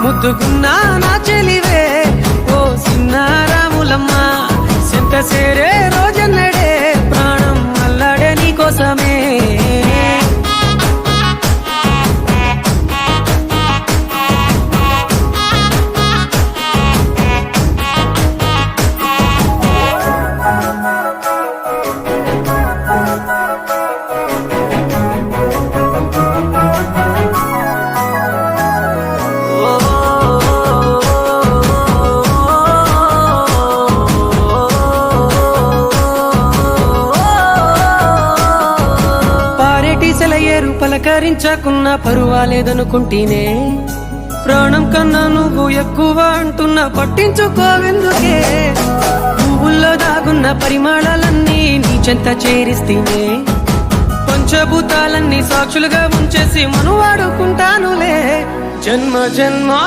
ముద్దుకున్నా నా చెలివే ఓ సిన్నారాములమ్మ సింత సేరే రోజన్నడే ప్రాణం అల్లాడే నీ కోసమే ఏరు పలకరించకున్నా పరువాలేదనుకుంటేనే ప్రాణం కన్నా నువ్వు ఎక్కువ అంటున్నా పట్టించుకోవెందుకే పువ్వుల్లో దాగున్న పరిమాణాలన్నీ నీ చెంత చేరిస్తేనే పంచభూతాలన్నీ సాక్షులుగా ఉంచేసి మనువాడుకుంటానులే జన్మ జన్మ